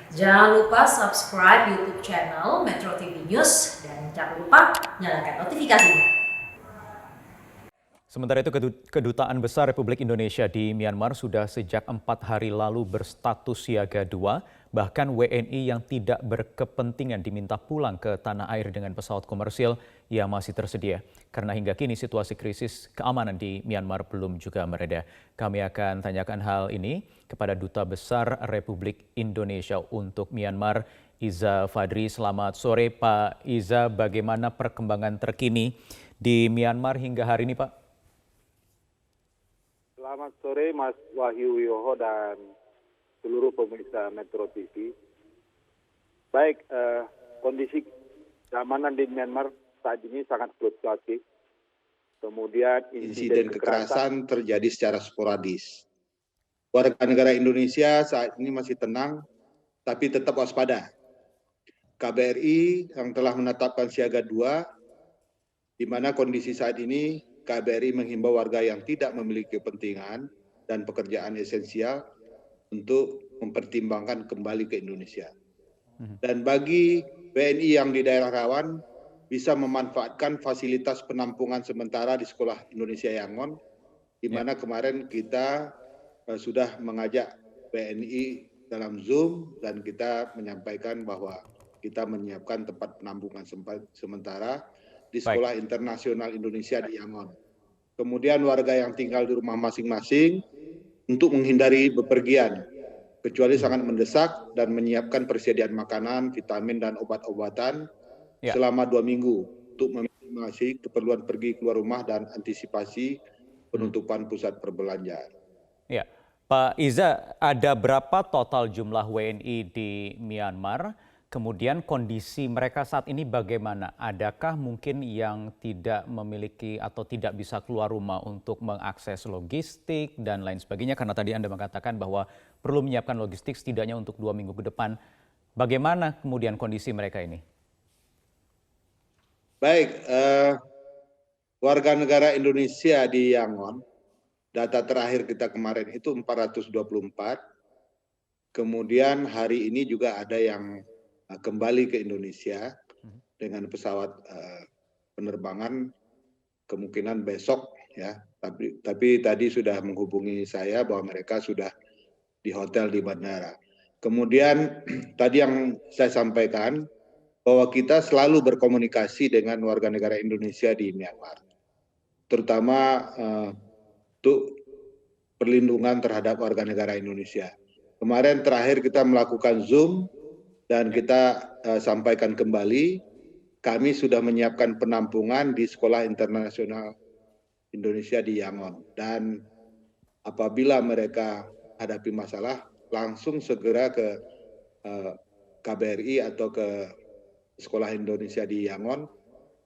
Jangan lupa subscribe YouTube channel Metro TV News dan jangan lupa nyalakan notifikasinya. Sementara itu, Kedutaan Besar Republik Indonesia di Myanmar sudah sejak 4 hari lalu berstatus siaga 2, bahkan WNI yang tidak berkepentingan diminta pulang ke tanah air dengan pesawat komersil yang masih tersedia. Karena hingga kini situasi krisis keamanan di Myanmar belum juga mereda. Kami akan tanyakan hal ini kepada Duta Besar Republik Indonesia untuk Myanmar, Iza Fadri. Selamat sore Pak Iza, bagaimana perkembangan terkini di Myanmar hingga hari ini Pak? Selamat sore Mas Wahyu Yoho dan seluruh pemirsa Metro TV. Baik, kondisi keamanan di Myanmar saat ini sangat fluktuatif. Kemudian insiden kekerasan terjadi secara sporadis. Warga negara Indonesia saat ini masih tenang, tapi tetap waspada. KBRI yang telah menetapkan siaga 2, di mana kondisi saat ini KBRI menghimbau warga yang tidak memiliki kepentingan dan pekerjaan esensial untuk mempertimbangkan kembali ke Indonesia. Dan bagi WNI yang di daerah rawan, bisa memanfaatkan fasilitas penampungan sementara di Sekolah Indonesia Yangon, di mana kemarin kita sudah mengajak WNI dalam Zoom dan kita menyampaikan bahwa kita menyiapkan tempat penampungan sementara di Sekolah Internasional Indonesia di Yangon. Kemudian warga yang tinggal di rumah masing-masing untuk menghindari bepergian, kecuali sangat mendesak, dan menyiapkan persediaan makanan, vitamin, dan obat-obatan selama 2 minggu untuk meminimalisasi keperluan pergi keluar rumah dan antisipasi penutupan pusat perbelanjaan. Ya, Pak Iza, ada berapa total jumlah WNI di Myanmar? Kemudian kondisi mereka saat ini bagaimana? Adakah mungkin yang tidak memiliki atau tidak bisa keluar rumah untuk mengakses logistik dan lain sebagainya? Karena tadi Anda mengatakan bahwa perlu menyiapkan logistik setidaknya untuk 2 minggu ke depan. Bagaimana kemudian kondisi mereka ini? Baik, warga negara Indonesia di Yangon, data terakhir kita kemarin itu 424. Kemudian hari ini juga ada yang kembali ke Indonesia dengan pesawat penerbangan kemungkinan besok ya. Tapi tadi sudah menghubungi saya bahwa mereka sudah di hotel di bandara. Kemudian tadi yang saya sampaikan bahwa kita selalu berkomunikasi dengan warga negara Indonesia di Myanmar, terutama untuk perlindungan terhadap warga negara Indonesia. Kemarin terakhir kita melakukan Zoom dan kita sampaikan kembali, kami sudah menyiapkan penampungan di Sekolah Internasional Indonesia di Yangon. Dan apabila mereka hadapi masalah, langsung segera ke KBRI atau ke Sekolah Indonesia di Yangon,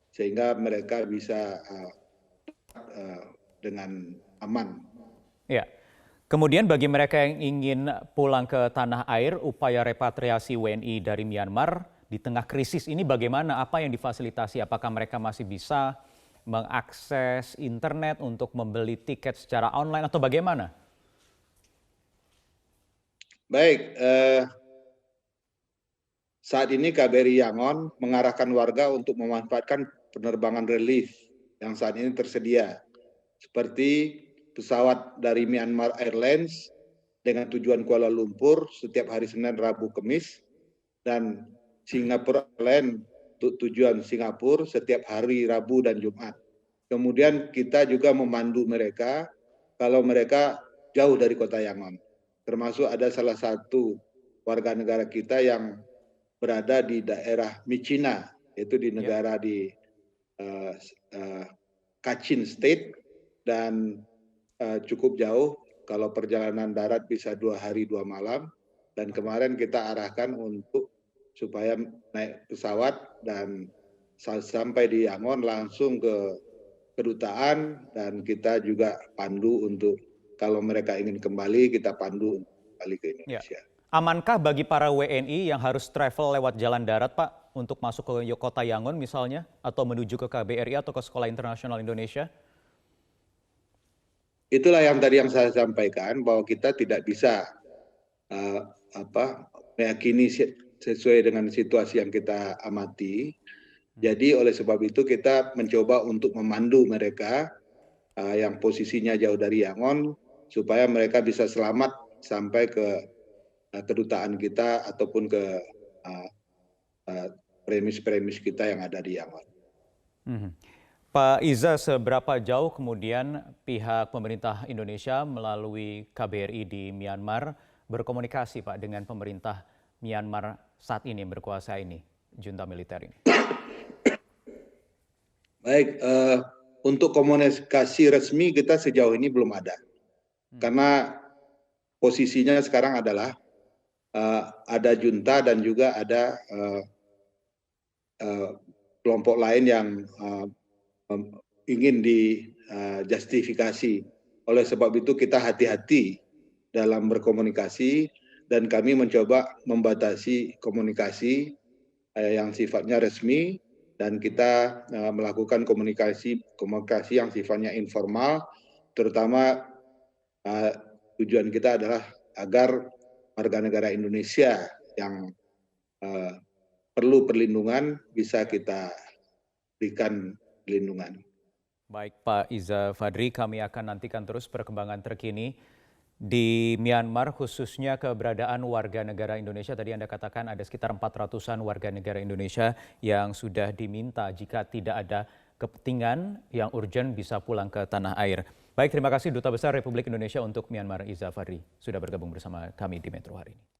sehingga mereka bisa dengan aman. Ya. Kemudian bagi mereka yang ingin pulang ke tanah air, upaya repatriasi WNI dari Myanmar di tengah krisis ini bagaimana? Apa yang difasilitasi? Apakah mereka masih bisa mengakses internet untuk membeli tiket secara online atau bagaimana? Baik, saat ini KBRI Yangon mengarahkan warga untuk memanfaatkan penerbangan relief yang saat ini tersedia, seperti pesawat dari Myanmar Airlines dengan tujuan Kuala Lumpur setiap hari Senin, Rabu, Kamis, dan Singapore Airlines untuk tujuan Singapura setiap hari Rabu dan Jumat. Kemudian kita juga memandu mereka kalau mereka jauh dari kota Yangon. Termasuk ada salah satu warga negara kita yang berada di daerah Michina, yaitu di negara di Kachin State, dan cukup jauh, kalau perjalanan darat bisa 2 hari 2 malam, dan kemarin kita arahkan untuk supaya naik pesawat dan sampai di Yangon langsung ke kedutaan, dan kita juga pandu untuk kalau mereka ingin kembali, kita pandu untuk kembali ke Indonesia. Amankah bagi para WNI yang harus travel lewat jalan darat, Pak, untuk masuk ke kota Yangon misalnya, atau menuju ke KBRI atau ke Sekolah Internasional Indonesia? Itulah yang tadi yang saya sampaikan, bahwa kita tidak bisa meyakini sesuai dengan situasi yang kita amati. Jadi oleh sebab itu kita mencoba untuk memandu mereka yang posisinya jauh dari Yangon supaya mereka bisa selamat sampai ke kedutaan kita ataupun ke premis-premis kita yang ada di Yangon. Pak Iza, seberapa jauh kemudian pihak pemerintah Indonesia melalui KBRI di Myanmar berkomunikasi Pak dengan pemerintah Myanmar saat ini berkuasa ini, junta militer ini? Baik, untuk komunikasi resmi kita sejauh ini belum ada. Karena posisinya sekarang adalah ada junta dan juga ada kelompok lain yang ingin dijustifikasi. Oleh sebab itu kita hati-hati dalam berkomunikasi dan kami mencoba membatasi komunikasi yang sifatnya resmi dan kita melakukan komunikasi yang sifatnya informal, terutama tujuan kita adalah agar warga negara Indonesia yang perlu perlindungan bisa kita berikan perlindungan. Baik Pak Iza Fadri, kami akan nantikan terus perkembangan terkini di Myanmar, khususnya keberadaan warga negara Indonesia. Tadi Anda katakan ada sekitar 400-an warga negara Indonesia yang sudah diminta jika tidak ada kepentingan yang urgent bisa pulang ke tanah air. Baik, terima kasih Duta Besar Republik Indonesia untuk Myanmar Iza Fadri sudah bergabung bersama kami di Metro hari ini.